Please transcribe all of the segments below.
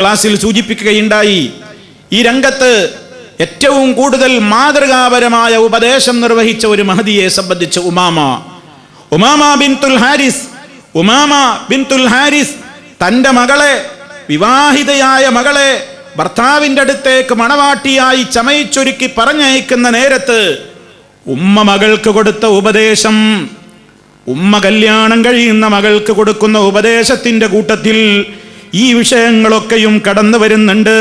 ക്ലാസ്സിൽ സൂചിപ്പിക്കുകയുണ്ടായി. ഈ രംഗത്ത് ഏറ്റവും കൂടുതൽ മാതൃകാപരമായ ഉപദേശം നിർവഹിച്ച ഒരു മഹദിയെ സംബന്ധിച്ച് ഉമാമ ബിൻതുൽ ഹാരിസ് തൻ്റെ മകളെ, വിവാഹിതയായ മകളെ ഭർത്താവിൻ്റെ അടുത്തേക്ക് മണവാട്ടിയായി ചമയിച്ചൊരുക്കി പറഞ്ഞയക്കുന്ന നേരത്ത് ഉമ്മ മകൾക്ക് കൊടുത്ത ഉപദേശം, ഉമ്മ കല്യാണം കഴിയുന്ന മകൾക്ക് കൊടുക്കുന്ന ഉപദേശത്തിൻ്റെ കൂട്ടത്തിൽ ഈ വിഷയങ്ങളൊക്കെയും കടന്നു വരുന്നുണ്ട്.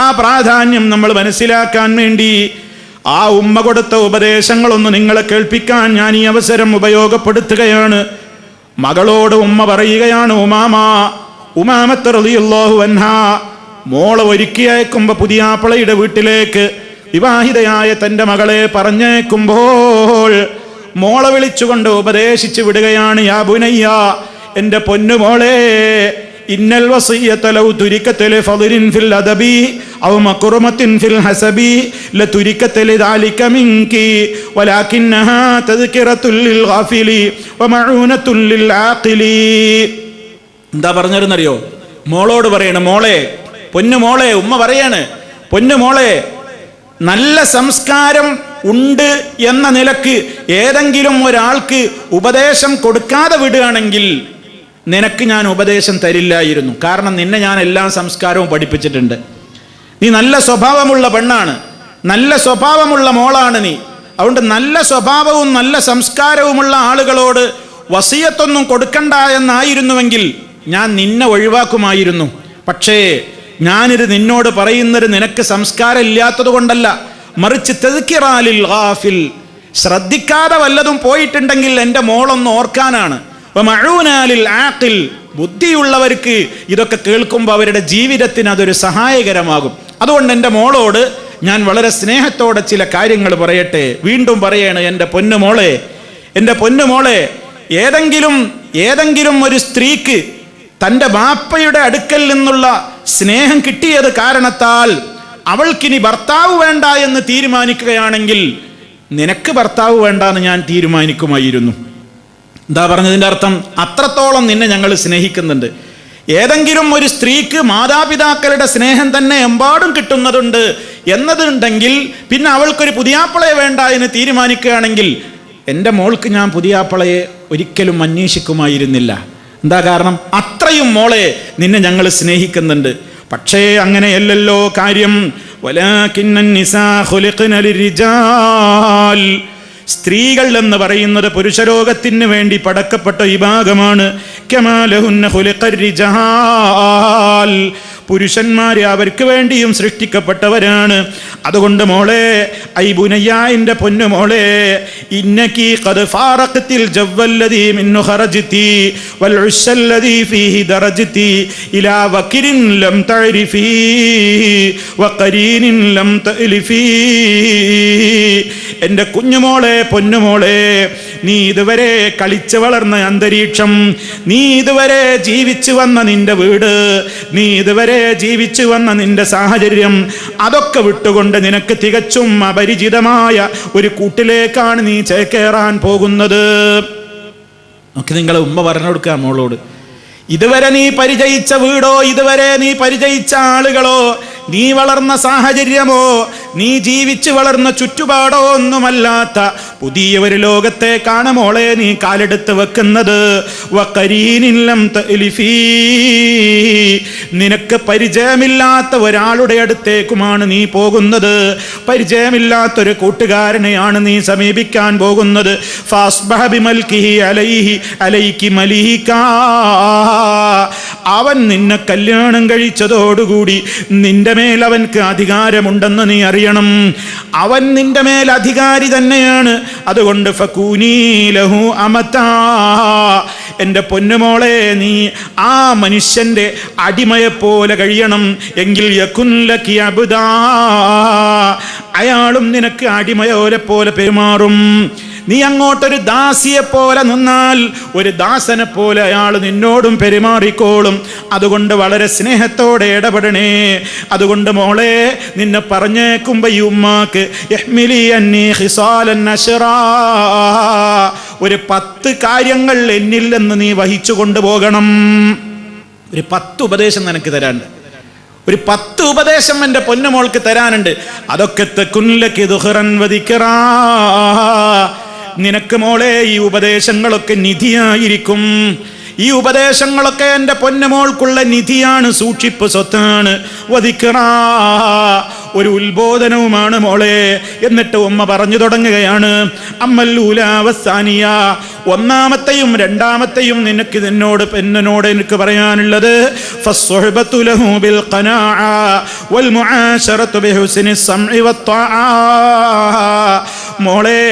ആ പ്രാധാന്യം നമ്മൾ മനസ്സിലാക്കാൻ വേണ്ടി ആ ഉമ്മ കൊടുത്ത ഉപദേശങ്ങളൊന്ന് നിങ്ങളെ കേൾപ്പിക്കാൻ ഞാൻ ഈ അവസരം ഉപയോഗപ്പെടുത്തുകയാണ്. മകളോട് ഉമ്മ പറയുകയാണ്, ഉമാമത്ത് റളിയല്ലാഹു അൻഹാ മോളെ ഒരുക്കി അയക്കുമ്പോൾ പുതിയാപ്പളയുടെ വീട്ടിലേക്ക് വിവാഹിതയായ തൻ്റെ മകളെ പറഞ്ഞേക്കുമ്പോൾ മോളെ വിളിച്ചുകൊണ്ട് ഉപദേശിച്ചു വിടുകയാണ്. യാ ബുനയ്യ, എൻ്റെ പൊന്നുമോളെ, ഇന്നൽ വസിയ്യത ലൗ തുരികത ലഫളിൻ ഫിൽ അദബി ഔ മക്റുമത്തിൻ ഫിൽ ഹസബി ലതുരികത ലിദാലിക മിൻകി വലാകിന്നഹാ തദ്കിറത്തുൽ ലിൽ ഗാഫിലി വമഊനത്തുൽ ലിൽ ആഖിലി. എന്താ പറഞ്ഞിരുന്നറിയോ? മോളോട് പറയണം, മോളെ, പൊന്നുമോളെ, ഉമ്മ പറയാണ്, പൊന്നുമോളെ, നല്ല സംസ്കാരം ഉണ്ട് എന്ന നിലക്ക് ഏതെങ്കിലും ഒരാൾക്ക് ഉപദേശം കൊടുക്കാതെ വിടുകയാണെങ്കിൽ നിനക്ക് ഞാൻ ഉപദേശം തരില്ലായിരുന്നു. കാരണം നിന്നെ ഞാൻ എല്ലാ സംസ്കാരവും പഠിപ്പിച്ചിട്ടുണ്ട്. നീ നല്ല സ്വഭാവമുള്ള പെണ്ണാണ്, നല്ല സ്വഭാവമുള്ള മോളാണ് നീ. അതുകൊണ്ട് നല്ല സ്വഭാവവും നല്ല സംസ്കാരവുമുള്ള ആളുകളോട് വസിയത്തൊന്നും കൊടുക്കണ്ട എന്നായിരുന്നുവെങ്കിൽ ഞാൻ നിന്നെ ഒഴിവാക്കുമായിരുന്നു. പക്ഷേ ഞാനിത് നിന്നോട് പറയുന്നത് നിനക്ക് സംസ്കാരം ഇല്ലാത്തത് കൊണ്ടല്ല, മറിച്ച് തദ്കിറാലിൽ ഗാഫിൽ, ശ്രദ്ധിക്കാതെ വല്ലതും പോയിട്ടുണ്ടെങ്കിൽ എൻ്റെ മോളൊന്ന് ഓർക്കാനാണ്. വമഊനാലിൽ ആഖിൽ, ബുദ്ധിയുള്ളവർക്ക് ഇതൊക്കെ കേൾക്കുമ്പോൾ അവരുടെ ജീവിതത്തിന് അതൊരു സഹായകരമാകും. അതുകൊണ്ട് എൻ്റെ മോളോട് ഞാൻ വളരെ സ്നേഹത്തോടെ ചില കാര്യങ്ങൾ പറയട്ടെ. വീണ്ടും പറയാണ്, എൻ്റെ പൊന്നുമോളെ, ഏതെങ്കിലും ഒരു സ്ത്രീക്ക് തൻ്റെ ബാപ്പയുടെ അടുക്കൽ നിന്നുള്ള സ്നേഹം കിട്ടിയത് കാരണത്താൽ അവൾക്കിനി ഭർത്താവ് വേണ്ട എന്ന് തീരുമാനിക്കുകയാണെങ്കിൽ നിനക്ക് ഭർത്താവ് വേണ്ട എന്ന് ഞാൻ തീരുമാനിക്കുമായിരുന്നു. എന്താ പറഞ്ഞതിൻ്റെ അർത്ഥം? അത്രത്തോളം നിന്നെ ഞങ്ങൾ സ്നേഹിക്കുന്നുണ്ട്. ഏതെങ്കിലും ഒരു സ്ത്രീക്ക് മാതാപിതാക്കളുടെ സ്നേഹം തന്നെ എമ്പാടും കിട്ടുന്നതുണ്ട് എന്നതുണ്ടെങ്കിൽ പിന്നെ അവൾക്കൊരു പുതിയാപ്പളയെ വേണ്ട എന്ന് തീരുമാനിക്കുകയാണെങ്കിൽ എൻ്റെ മോൾക്ക് ഞാൻ പുതിയാപ്പളയെ ഒരിക്കലും അന്വേഷിക്കുമായിരുന്നില്ല. എന്താ കാരണം? അത്രയും മോളെ നിന്നെ ഞങ്ങൾ സ്നേഹിക്കുന്നുണ്ട്. പക്ഷേ അങ്ങനെയല്ലല്ലോ കാര്യം. വലാകിന്നൻ നിസാ ഖുലിഖ്ന ലിർരിജാൽ, സ്ത്രീകൾ എന്ന് പറയുന്നത് പുരുഷരോഗത്തിന് വേണ്ടി പടക്കപ്പെട്ട വിഭാഗമാണ്. കമാ ലഹുന്ന ഖുലിഖർ റിജാൽ, പുരുഷന്മാരെ അവർക്ക് വേണ്ടിയും സൃഷ്ടിക്കപ്പെട്ടവരാണ്. അതുകൊണ്ട് മോളെ, ഐ ബുനയ്യ, എൻ്റെ പൊന്നുമോളെ, ഇന്നകി ഖദ് ഫാറഖ്തിൽ ജവ്വല്ലദീ മിൻഹു ഖറജ്തി വൽ ഉസ്സല്ലദീ ഫീഹി ദറജ്തി ഇലാ വക്രിൻ ലം തഅരിഫി വഖരീനിൻ ലം തഅലിഫി. എൻ്റെ കുഞ്ഞുമോളെ, പൊന്നുമോളെ, നീ ഇതുവരെ കളിച്ചു വളർന്ന അന്തരീക്ഷം, നീ ഇതുവരെ ജീവിച്ചു വന്ന നിന്റെ വീട്, നീ ഇതുവരെ ജീവിച്ചു വന്ന നിന്റെ സാഹചര്യം, അതൊക്കെ വിട്ടുകൊണ്ട് നിനക്ക് തികച്ചും അപരിചിതമായ ഒരു കൂട്ടിലേക്കാണ് നീ ചേക്കേറാൻ പോകുന്നത്. നമുക്ക് നിങ്ങളെ ഉമ്മ പറഞ്ഞു കൊടുക്കുക മോളോട്. ഇതുവരെ നീ പരിചയിച്ച വീടോ, ഇതുവരെ നീ പരിചയിച്ച ആളുകളോ, നീ വളർന്ന സാഹചര്യമോ, നീ ജീവിച്ചു വളർന്ന ചുറ്റുപാടോ ഒന്നുമല്ലാത്ത പുതിയ ഒരു ലോകത്തേക്കാണ് മോളെ നീ കാലെടുത്ത് വെക്കുന്നത്. വഖരീനിൻ ലം തഅലിഫി, നിനക്ക് പരിചയമില്ലാത്ത ഒരാളുടെ അടുത്തേക്കുമാണ് നീ പോകുന്നത്. പരിചയമില്ലാത്തൊരു കൂട്ടുകാരനെയാണ് നീ സമീപിക്കാൻ പോകുന്നത്. ഫാസ്ബഹ ബിമൽകിഹി അലൈകി മലീകാ, അവൻ നിന്നെ കല്യാണം കഴിച്ചതോടുകൂടി നിന്റെ മേൽ അവൻക്ക് അധികാരമുണ്ടെന്ന് നീ അറിയണം. അവൻ നിന്റെ മേൽ അധികാരി തന്നെയാണ്. അതുകൊണ്ട് ഫകൂനി ലഹു അമതാ, എൻ്റെ പൊന്നുമോളെ, നീ ആ മനുഷ്യൻ്റെ അടിമയെപ്പോലെ കഴിയണം. എങ്കിൽ യകുൻ ലകി അബ്ദാ, അയാളും നിനക്ക് അടിമയോലെ പോലെ പെരുമാറും. നീ അങ്ങോട്ടൊരു ദാസിയെ പോലെ നിന്നാൽ ഒരു ദാസനെ പോലെ അയാൾ നിന്നോടും പെരുമാറിക്കോളും. അതുകൊണ്ട് വളരെ സ്നേഹത്തോടെ ഇടപെടണേ. അതുകൊണ്ട് മോളെ, നിന്നെ പറഞ്ഞേക്കുമ്പോ ഈ ഉമ്മാക്ക് ഒരു 10 കാര്യങ്ങൾ എന്നിൽ നിന്ന് നീ വഹിച്ചു കൊണ്ടുപോകണം. ഒരു 10 ഉപദേശം നിനക്ക് തരാണ്ട്. ഒരു 10 ഉപദേശം എൻ്റെ പൊന്നുമോൾക്ക് തരാനുണ്ട്. അതൊക്കെ തകുൻലകി ദുഖറൻ വദിക്റാ, നിനക്ക് മോളെ ഈ ഉപദേശങ്ങളൊക്കെ നിധിയായിരിക്കും. ഈ ഉപദേശങ്ങളൊക്കെ എൻ്റെ പൊന്നുമോൾക്കുള്ള നിധിയാണ്, സൂക്ഷിപ്പ് സ്വത്താണ്. വദിക്റാ, ഒരു ഉത്ബോധനവുമാണ് മോളെ. എന്നിട്ട് ഉമ്മ പറഞ്ഞു തുടങ്ങുകയാണ്, അമ്മല്ലൂല വസാനിയ, ഒന്നാമത്തെയും രണ്ടാമത്തെയും എന്നോട് എനിക്ക് പറയാനുള്ളത്, ഫസ്സുഹ്ബതു ലഹു ബിൽ ഖനാഅ വൽ മുആശറതു ബിഹുസ്നി സമഇ വത്ത്വാഅ. മോളെ,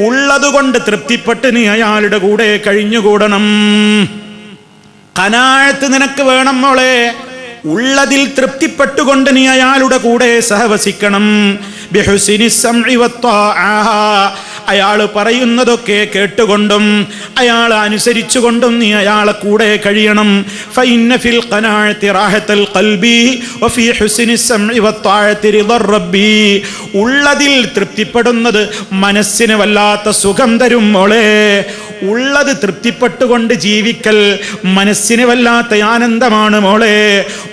ഉള്ളതുകൊണ്ട് തൃപ്തിപ്പെട്ട് നീ അയാളുടെ കൂടെ കഴിഞ്ഞുകൂടണം. ഖനാഅത്ത് നിനക്ക് വേണം മോളെ. ഉള്ളതിൽ തൃപ്തിപ്പെട്ടുകൊണ്ട് നീ അയാളുടെ കൂടെ സഹവസിക്കണം. ബിഹുസ്നി സമഇ വത്ത്വാഅ, അയാൾ പറയുന്നതൊക്കെ കേട്ടുകൊണ്ടും അയാൾ അനുസരിച്ചുകൊണ്ടും നീ അയാളെ കൂടെ കഴിയണം. ഫഇന്ന ഫിൽ ഖനാഅത്തി റാഹത്തുൽ ഖൽബി വഫി ഹുസ്നി സമഇ വത്ത്വാഅത്തി റിളർ റബ്ബി. ഉള്ളതിൽ തൃപ്തിപ്പെടുന്നത് മനസ്സിന് വല്ലാത്ത സുഖം തരും മോളെ. ഉള്ളത് തൃപ്തിപ്പെട്ടുകൊണ്ട് ജീവിക്കൽ മനസ്സിന് വല്ലാത്ത ആനന്ദമാണ് മോളെ.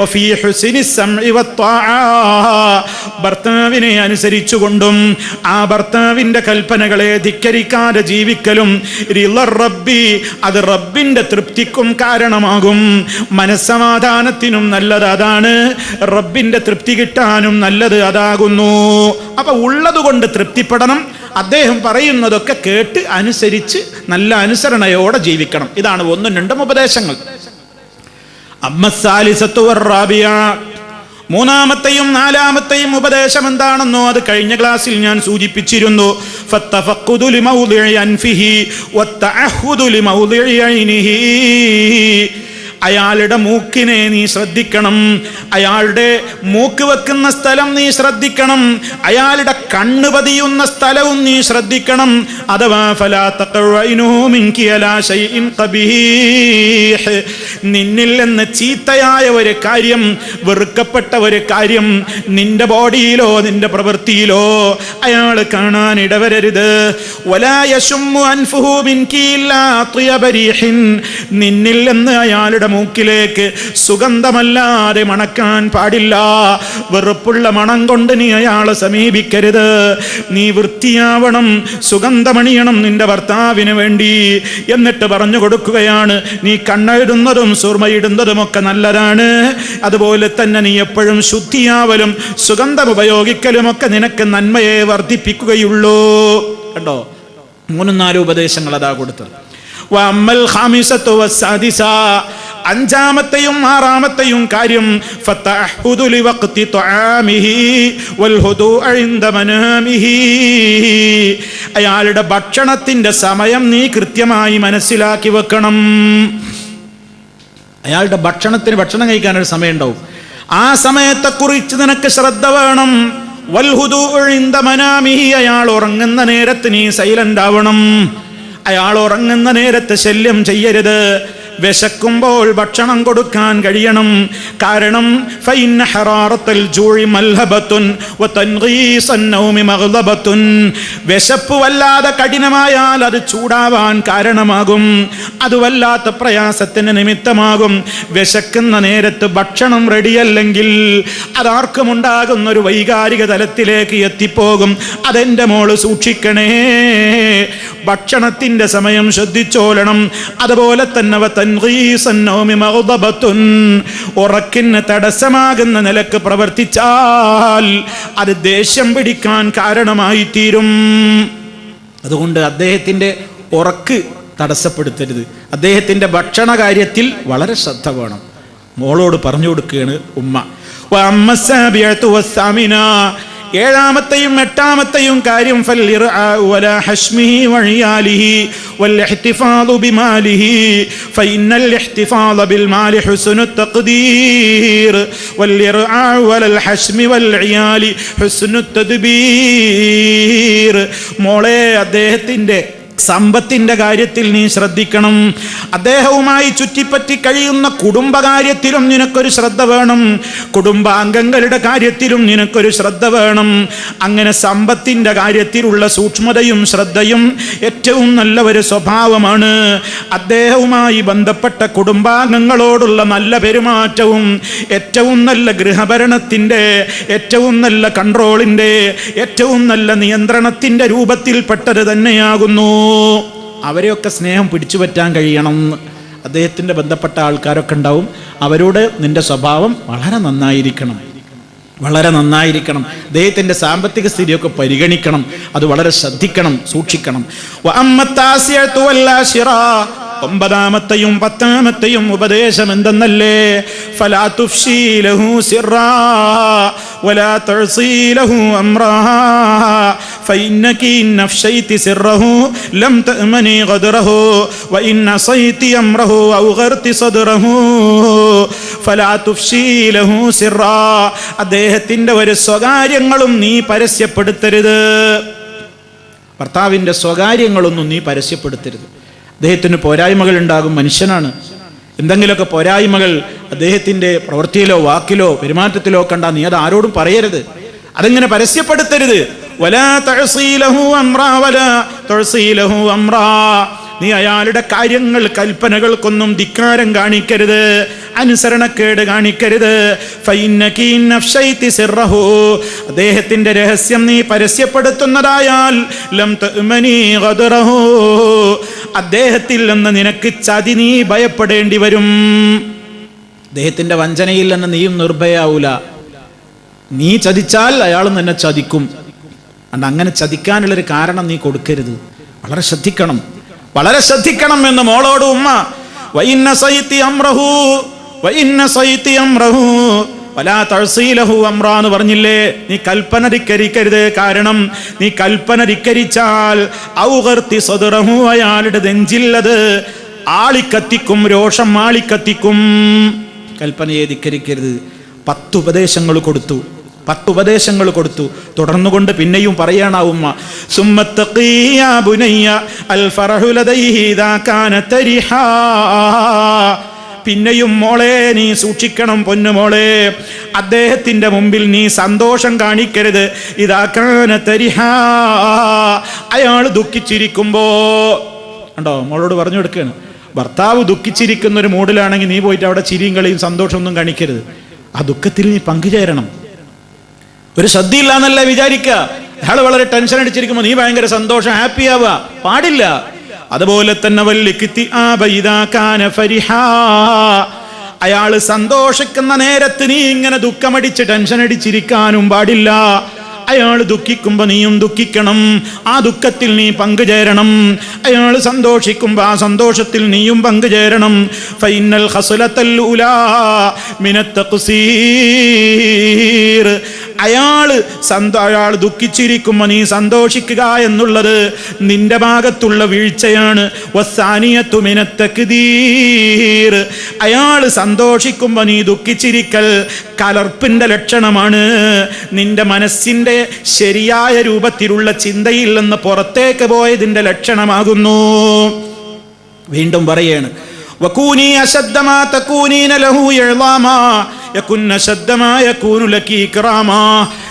വഫി ഹുസ്നി സമഇ വത്ത്വാഅ, ഭർത്താവിനെ അനുസരിച്ചുകൊണ്ടും ആ ഭർത്താവിന്റെ കൽപ്പനകളെ ധിക്കരിക്കാതെ ജീവിക്കലും റിളർ റബ്ബി, അത് റബ്ബിന്റെ തൃപ്തിക്കും കാരണമാകും. മനസ്സമാധാനത്തിനും നല്ലത് അതാണ്, റബ്ബിന്റെ തൃപ്തി കിട്ടാനും നല്ലത് അതാകുന്നു. അപ്പൊ ഉള്ളതുകൊണ്ട് തൃപ്തിപ്പെടണം. അദ്ദേഹം പറയുന്നതൊക്കെ കേട്ട് അനുസരിച്ച് നല്ല അനുസരണയോടെ ജീവിക്കണം. ഇതാണ് 1, 2 ഉപദേശങ്ങൾ. അമ്മസ്സാലിസത്തു വറാബിയ, മൂന്നാമത്തെയും നാലാമത്തെയും ഉപദേശം എന്താണെന്നോ അത് കഴിഞ്ഞ ക്ലാസ്സിൽ ഞാൻ സൂചിപ്പിച്ചിരുന്നു. ഫത്തഫഖുദു ലിമൗദിഇ അൻഫിഹി വത്തഅഹുദു ലിമൗദിഇ ഐനിഹി. അയാളുടെ മൂക്കിനെ നീ ശ്രദ്ധിക്കണം, അയാളുടെ മൂക്ക് വെക്കുന്ന സ്ഥലം നീ ശ്രദ്ധിക്കണം, അയാളുടെ കണ്ണ് പതിയുന്ന സ്ഥലവും നീ ശ്രദ്ധിക്കണം. അഥവാ ഫലാ തഖറൈനു മിൻകി അലാ ശൈഇൻ ഖബീഹ്, നിന്നിൽ നിന്ന് ചീത്തയായ ഒരു കാര്യം, വെറുക്കപ്പെട്ട ഒരു കാര്യം നിന്റെ ബോഡിയിലോ നിന്റെ പ്രവൃത്തിയിലോ അയാൾ കാണാൻ ഇടവരരുത്. വലാ യശുമ്മു അൻഫുഹു മിൻകി ഇല്ലാ അത്യബ റീഹിൻ, നിന്നിൽ നിന്ന് അയാളുടെ മൂക്കിലേക്ക് സുഗന്ധമല്ലാതെ മണക്കാൻ പാടില്ല. വെറുപ്പുള്ള മണം കൊണ്ട് നീ അയാളെ സമീപിക്കരുത്. നീ വൃത്തിയാവണം, സുഗന്ധമണിയണം നിന്റെ ഭർത്താവിന് വേണ്ടി. എന്നിട്ട് പറഞ്ഞു കൊടുക്കുകയാണ്, നീ കണ്ണെഴുതുന്നതും സുർമയിടുന്നതും ഒക്കെ നല്ലതാണ്, അതുപോലെ തന്നെ നീ എപ്പോഴും ശുദ്ധിയാവലും സുഗന്ധം ഉപയോഗിക്കലും ഒക്കെ നിനക്ക് നന്മയെ വർദ്ധിപ്പിക്കുകയുള്ളൂ. കണ്ടോ, 3, 4 ഉപദേശങ്ങൾ അതാ കൊടുത്തത്. വഅമ്മൽ ഖാമിസത്തു വസ്സാദിസ, അഞ്ചാമത്തെയും ആറാമത്തെയും കാര്യം, ഫതഅഹുദു ലിവഖ്തി തുആമിഹി വൽഹുദൂഅ ഇൻദ മനാമിഹി. അയാളുടെ ഭക്ഷണത്തിന്റെ സമയം നീ കൃത്യമായി മനസ്സിലാക്കി വെക്കണം. അയാളുടെ ഭക്ഷണം കഴിക്കാനൊരു സമയം ഉണ്ടാവും, ആ സമയത്തെക്കുറിച്ച് നിനക്ക് ശ്രദ്ധ വേണം. വൽഹുദൂഅ ഇൻദ മനാമിഹി, അയാൾ ഉറങ്ങുന്ന നേരത്ത് നീ സൈലന്റ് ആവണം. അയാൾ ഉറങ്ങുന്ന നേരത്ത് ശല്യം ചെയ്യരുത്. വിശക്കുമ്പോൾ ഭക്ഷണം കൊടുക്കാൻ കഴിയണം. കാരണം ഫഇന്ന ഹറാറത്തുൽ ജൂഇ മൽഹബത്തുൻ വതൻഗീസൻ നൗമി മഗ്ളബത്തുൻ, വിശപ്പ് വല്ലാതെ കഠിനമായാൽ അത് ചൂടാവാൻ കാരണമാകും, അത് വല്ലാത്ത പ്രയാസത്തിന് നിമിത്തമാകും. വിശക്കുന്ന നേരത്ത് ഭക്ഷണം റെഡിയല്ലെങ്കിൽ അതാർക്കും ഉണ്ടാകുന്ന ഒരു വൈകാരിക തലത്തിലേക്ക് എത്തിപ്പോകും. അതെൻ്റെ മോള് സൂക്ഷിക്കണേ. ഭക്ഷണത്തിന്റെ സമയം ശ്രദ്ധിച്ചോളണം. അതുപോലെ തന്നെ ഉറക്കിന് തടസ്സമാകുന്ന നിലക്ക് പ്രവർത്തിച്ചാൽ അത് ദേഷ്യം പിടിക്കാൻ കാരണമായി തീരും. അതുകൊണ്ട് അദ്ദേഹത്തിന്റെ ഉറക്ക് തടസ്സപ്പെടുത്തരുത്. അദ്ദേഹത്തിന്റെ ഭക്ഷണ കാര്യത്തിൽ വളരെ ശ്രദ്ധ വേണം. മോളോട് പറഞ്ഞു കൊടുക്കുകയാണ് ഉമ്മ. ഏഴാമത്തെയും എട്ടാമത്തെയും കാര്യം മോളെ, അദ്ദേഹത്തിന്റെ സമ്പത്തിന്റെ കാര്യത്തിൽ നീ ശ്രദ്ധിക്കണം. അദ്ദേഹവുമായി ചുറ്റിപ്പറ്റി കഴിയുന്ന കുടുംബകാര്യത്തിലും നിനക്കൊരു ശ്രദ്ധ വേണം. കുടുംബാംഗങ്ങളുടെ കാര്യത്തിലും നിനക്കൊരു ശ്രദ്ധ വേണം. അങ്ങനെ സമ്പത്തിന്റെ കാര്യത്തിലുള്ള സൂക്ഷ്മതയും ശ്രദ്ധയും ഏറ്റവും നല്ല ഒരു സ്വഭാവമാണ്. അദ്ദേഹവുമായി ബന്ധപ്പെട്ട കുടുംബാംഗങ്ങളോടുള്ള നല്ല പെരുമാറ്റവും ഏറ്റവും നല്ല ഗൃഹഭരണത്തിന്റെ, ഏറ്റവും നല്ല കൺട്രോളിന്റെ, ഏറ്റവും നല്ല നിയന്ത്രണത്തിന്റെ രൂപത്തിൽപ്പെട്ടത് തന്നെയാകുന്നു. അവരെയൊക്കെ സ്നേഹം പിടിച്ചു പറ്റാൻ കഴിയണം. അദ്ദേഹത്തിൻ്റെ ബന്ധപ്പെട്ട ആൾക്കാരൊക്കെ ഉണ്ടാവും. അവരോട് നിന്റെ സ്വഭാവം വളരെ നന്നായിരിക്കണം, വളരെ നന്നായിരിക്കണം. അദ്ദേഹത്തിൻ്റെ സാമ്പത്തിക സ്ഥിതിയൊക്കെ പരിഗണിക്കണം. അത് വളരെ ശ്രദ്ധിക്കണം, സൂക്ഷിക്കണം. ഒമ്പതാമത്തെയും പത്താമത്തെയും ഉപദേശം എന്തെന്നല്ലേ? ഫലാ തുഫ്ശീ ലഹു സിറാ വലാ തഅസീ ലഹു അംറാ ഫഇന്നകി ഇൻ അഫ്ശൈതി സിറഹു ലം തഅമനി ഗദ്റഹു വഇൻ അസൈതി അംറഹു ഔ ഗർതി സദ്റഹു ഫലാ തുഫ്ശീ ലഹു സിറാ. അദ്ദേഹത്തിൻ്റെ ഒരു സ്വകാര്യങ്ങളും നീ പരസ്യപ്പെടുത്തരുത്. ഭർത്താവിൻ്റെ സ്വകാര്യങ്ങളൊന്നും നീ പരസ്യപ്പെടുത്തരുത്. അദ്ദേഹത്തിന് പോരായ്മകൾ ഉണ്ടാകും, മനുഷ്യനാണ്. എന്തെങ്കിലുമൊക്കെ പോരായ്മകൾ അദ്ദേഹത്തിൻ്റെ പ്രവൃത്തിയിലോ വാക്കിലോ പെരുമാറ്റത്തിലോ കണ്ടാൽ നീ അത് ആരോടും പറയരുത്, അതെങ്ങനെ പരസ്യപ്പെടുത്തരുത്. വലാ തഅസീ ലഹു അംറാ വലാ തഅസീ ലഹു അംറാ. നീ അയാളുടെ കാര്യങ്ങൾ, കൽപ്പനകൾക്കൊന്നും ധിക്കാരം കാണിക്കരുത്, അനുസരണക്കേട് കാണിക്കരുത്. ഫഇന്നകി ഇൻ അഫ്ശൈതി സിറഹു. അദ്ദേഹത്തിൻ്റെ രഹസ്യം നീ പരസ്യപ്പെടുത്തുന്നതായാൽ ലം തഅമനി ഗദ്റഹു. അദ്ദേഹത്തിൽ നിന്ന് നിനക്ക് ചതി നീ ഭയപ്പെടേണ്ടി വരും. അദ്ദേഹത്തിൻ്റെ വഞ്ചനയിൽ നിന്ന് നീയും നിർഭയാവൂല. നീ ചതിച്ചാൽ അയാളും നിന്നെ ചതിക്കും. അങ്ങനെ ചതിക്കാനുള്ളൊരു കാരണം നീ കൊടുക്കരുത്. വളരെ ശ്രദ്ധിക്കണം, വളരെ ശ്രദ്ധിക്കണം എന്ന് മോളോട് ഉമ്മ വഇന്ന സൈതി അംറഹു വഇന്ന സൈതി അംറഹു വലാ തഅസീ ലഹു അംറാ എന്ന് പറഞ്ഞില്ലേ? നീ കൽപ്പന ധിക്കരിക്കരുത്. കാരണം നീ കൽപ്പന ധിക്കരിച്ചാൽ ഔ ഗർതി സദ്റഹു, അയാളുടെ നെഞ്ചില്ലത് ആളിക്കത്തിക്കും, രോഷം ആളിക്കത്തിക്കും. കൽപ്പനയെ ധിക്കരിക്കരുത്. 10 ഉപദേശങ്ങൾ കൊടുത്തു, 10 ഉപദേശങ്ങൾ കൊടുത്തു. തുടർന്നുകൊണ്ട് പിന്നെയും പറയാണ് ഉമ്മ, സുമ്മത്തഖിയ ബുനയ്യ അൽ ഫറഹു ലദൈഹി ഇദാ കാന തരിഹാ. പിന്നെയും മോളെ നീ സൂക്ഷിക്കണം, പൊന്നുമോളെ, അദ്ദേഹത്തിൻ്റെ മുമ്പിൽ നീ സന്തോഷം കാണിക്കരുത്. ഇദാ കാന തരിഹാ, അയാൾ ദുഃഖിച്ചിരിക്കുമ്പോ. കണ്ടോ, മോളോട് പറഞ്ഞു കൊടുക്കുകയാണ്, ഭർത്താവ് ദുഃഖിച്ചിരിക്കുന്ന ഒരു മൂഡിലാണെങ്കിൽ നീ പോയിട്ട് അവിടെ ചിരിയും കളിയും സന്തോഷമൊന്നും കാണിക്കരുത്. ആ ദുഃഖത്തിൽ നീ പങ്കുചേരണം. ഒരു ശ്രദ്ധയില്ല എന്നല്ല വിചാരിക്കുക. അയാൾ വളരെ ടെൻഷൻ അടിച്ചിരിക്കുമ്പോൾ നീ ഭയങ്കര സന്തോഷം, ഹാപ്പി ആവുക പാടില്ല. അതുപോലെ തന്നെ അയാൾ സന്തോഷിക്കുന്ന നേരത്ത് നീ ഇങ്ങനെ ദുഃഖമടിച്ച് ടെൻഷൻ അടിച്ചിരിക്കാനും പാടില്ല. അയാൾ ദുഃഖിക്കുമ്പോൾ നീയും ദുഃഖിക്കണം, ആ ദുഃഖത്തിൽ നീ പങ്കുചേരണം. അയാൾ സന്തോഷിക്കുമ്പോൾ ആ സന്തോഷത്തിൽ നീയും പങ്കുചേരണം. ഫൈനൽ ഖസ്ലത്തൽ ഉലാ മിനത്ത് തഖ്സീർ. അയാൾ ദുഃഖിച്ചിരിക്കുമ്പോൾ നീ സന്തോഷിക്കുക എന്നുള്ളത് നിന്റെ ഭാഗത്തുള്ള വീഴ്ചയാണ്. വസ്സാനിയത്തു മിനത്ത് തക്ദീർ. അയാൾ സന്തോഷിക്കുമ്പോൾ നീ ദുഃഖിച്ചിരിക്കൽ കലർപ്പിന്റെ ലക്ഷണമാണ്. നിന്റെ മനസ്സിന്റെ ശരിയായ രൂപത്തിലുള്ള ചിന്തയിൽ നിന്ന് പുറത്തേക്ക് പോയതിന്റെ ലക്ഷണമാകുന്നു. വീണ്ടും പറയാണ്, വകൂനി അശദ്ദ മാ തകൂനീന ലഹു ഇഅ്ളാമാ യകുൻ അശദ്ദ മാ യകൂനു ലകി ഇക്റാമാ.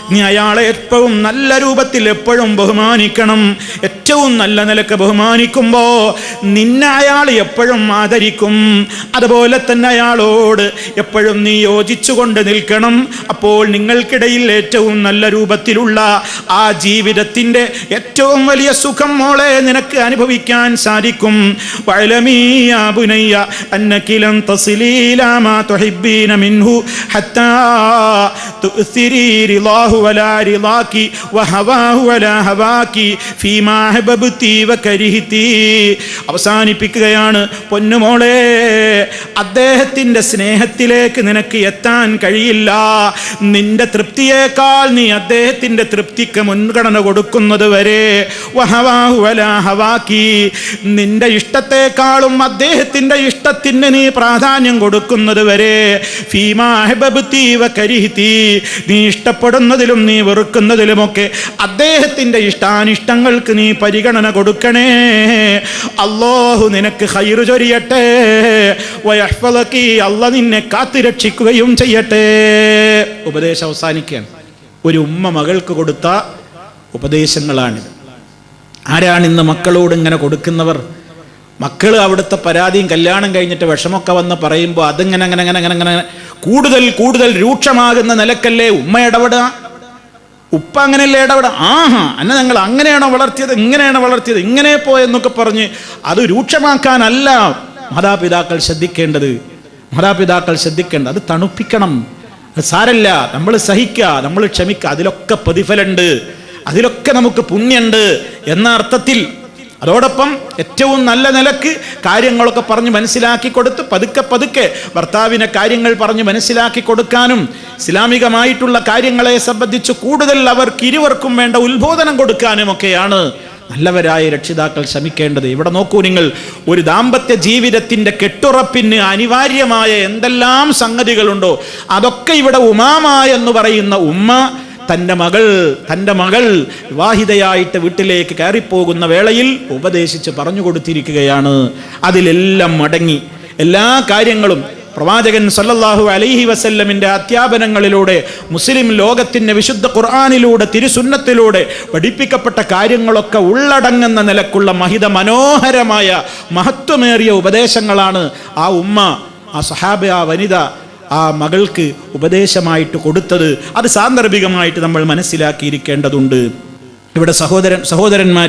നീ അയാളെ എപ്പോഴും നല്ല രൂപത്തിൽ എപ്പോഴും ബഹുമാനിക്കണം. ഏറ്റവും നല്ല നിലക്ക് ബഹുമാനിക്കുമ്പോൾ നിന്നെ അയാൾ എപ്പോഴും ആദരിക്കും. അതുപോലെ തന്നെ അയാളോട് എപ്പോഴും നീ യോജിച്ചുകൊണ്ട് നിൽക്കണം. അപ്പോൾ നിങ്ങൾക്കിടയിൽ ഏറ്റവും നല്ല രൂപത്തിലുള്ള ആ ജീവിതത്തിൻ്റെ ഏറ്റവും വലിയ സുഖം മോളെ നിനക്ക് അനുഭവിക്കാൻ സാധിക്കും. വഅലമീ യാ ബുനയ്യ അന്നകി ലൻ തസിലീ ഇലാ മാ തുഹിബ്ബീന മിൻഹു ഹത്താ തുഅ്സിരീ റിളാഹു വലാ റിളാകി വഹവാഹു വലാ ഹവാകി ഫീമാ അഹ്ബബ്തി വകരിഹ്തി. അവസാനിപ്പിക്കുകയാണ്, പൊന്നുമോളെ, അദ്ദേഹത്തിൻ്റെ സ്നേഹത്തിലേക്ക് നിനക്ക് എത്താൻ കഴിയില്ല. നിന്റെ തൃപ്തിയേക്കാൾ നീ അദ്ദേഹത്തിൻ്റെ തൃപ്തിക്ക് മുൻഗണന കൊടുക്കുന്നത് വരെ, വഹവാഹു വലാ ഹവാകി, നിന്റെ ഇഷ്ടത്തെക്കാളും അദ്ദേഹത്തിൻ്റെ ഇഷ്ടത്തിന് നീ പ്രാധാന്യം കൊടുക്കുന്നത് വരെ, ഫീമാ അഹ്ബബ്തി വകരിഹ്തി, നീ ഇഷ്ടപ്പെടുന്നതിലും നീ വെറുക്കുന്നതിലുമൊക്കെ അദ്ദേഹത്തിന്റെ ഇഷ്ടാനിഷ്ടങ്ങൾക്ക് നീ പരിഗണന കൊടുക്കണേ. അല്ലാഹു നിനക്ക് ഖൈർ ചൊരിയട്ടെ. വയഹ്ഫളകി, അല്ലാഹു നിന്നെ കാത്തുരക്ഷിക്കുകയും ചെയ്യട്ടെ. ഉപദേശം അവസാനിക്കുകയാണ്. ഒരു ഉമ്മ മകൾക്ക് കൊടുത്ത ഉപദേശങ്ങളാണിത്. ആരാണ് ഇന്ന് മക്കളോട് ഇങ്ങനെ കൊടുക്കുന്നവർ? മക്കൾ അവിടുത്തെ പരാതിയും കല്യാണം കഴിഞ്ഞിട്ട് വിഷമൊക്കെ വന്ന് പറയുമ്പോൾ അതിങ്ങനെ അങ്ങനെ അങ്ങനെ അങ്ങനെ അങ്ങനെ കൂടുതൽ കൂടുതൽ രൂക്ഷമാകുന്ന നിലക്കല്ലേ ഉമ്മ ഇടപെടുക? ഉപ്പ അങ്ങനെയല്ലേ ഇടപെടുക? ആഹാ, എന്നെ ഞങ്ങൾ അങ്ങനെയാണോ വളർത്തിയത്, ഇങ്ങനെയാണോ വളർത്തിയത്, ഇങ്ങനെ പോയെന്നൊക്കെ പറഞ്ഞ് അത് രൂക്ഷമാക്കാനല്ല മാതാപിതാക്കൾ ശ്രദ്ധിക്കേണ്ടത്. അത് തണുപ്പിക്കണം. അത് സാരല്ല, നമ്മൾ സഹിക്കുക, നമ്മൾ ക്ഷമിക്കുക, അതിലൊക്കെ പ്രതിഫലമുണ്ട്, അതിലൊക്കെ നമുക്ക് പുണ്യമുണ്ട് എന്ന അർത്ഥത്തിൽ. അതോടൊപ്പം ഏറ്റവും നല്ല നിലക്ക് കാര്യങ്ങളൊക്കെ പറഞ്ഞ് മനസ്സിലാക്കി കൊടുത്ത് പതുക്കെ പതുക്കെ ഭർത്താവിനെ കാര്യങ്ങൾ പറഞ്ഞ് മനസ്സിലാക്കി കൊടുക്കാനും ഇസ്ലാമികമായിട്ടുള്ള കാര്യങ്ങളെ സംബന്ധിച്ച് കൂടുതൽ അവർക്ക് ഇരുവർക്കും വേണ്ട ഉത്ബോധനം കൊടുക്കാനും ഒക്കെയാണ് നല്ലവരായ രക്ഷിതാക്കൾ ശ്രമിക്കേണ്ടത്. ഇവിടെ നോക്കൂ നിങ്ങൾ, ഒരു ദാമ്പത്യ ജീവിതത്തിന്റെ കെട്ടുറപ്പിന് അനിവാര്യമായ എന്തെല്ലാം സംഗതികളുണ്ടോ അതൊക്കെ ഇവിടെ ഉമാമ എന്ന് പറയുന്ന ഉമ്മ തൻ്റെ മകൾ വിവാഹിതയായിട്ട് വീട്ടിലേക്ക് കയറിപ്പോകുന്ന വേളയിൽ ഉപദേശിച്ച് പറഞ്ഞു കൊടുത്തിരിക്കുകയാണ്. അതിലെല്ലാം അടങ്ങി എല്ലാ കാര്യങ്ങളും പ്രവാചകൻ സല്ലല്ലാഹു അലൈഹി വസല്ലമിൻ്റെ അധ്യാപനങ്ങളിലൂടെ മുസ്ലിം ലോകത്തിൻ്റെ വിശുദ്ധ ഖുർആനിലൂടെ തിരുസുന്നത്തിലൂടെ പഠിപ്പിക്കപ്പെട്ട കാര്യങ്ങളൊക്കെ ഉള്ളടങ്ങുന്ന നിലക്കുള്ള മനോഹരമായ മഹത്വമേറിയ ഉപദേശങ്ങളാണ് ആ ഉമ്മ, ആ സഹാബ, ആ വനിത ആ മകൾക്ക് ഉപദേശമായിട്ട് കൊടുത്തത്. അത് സാന്ദർഭികമായിട്ട് നമ്മൾ മനസ്സിലാക്കിയിരിക്കേണ്ടതുണ്ട്. ഇവിടെ സഹോദരന്മാർ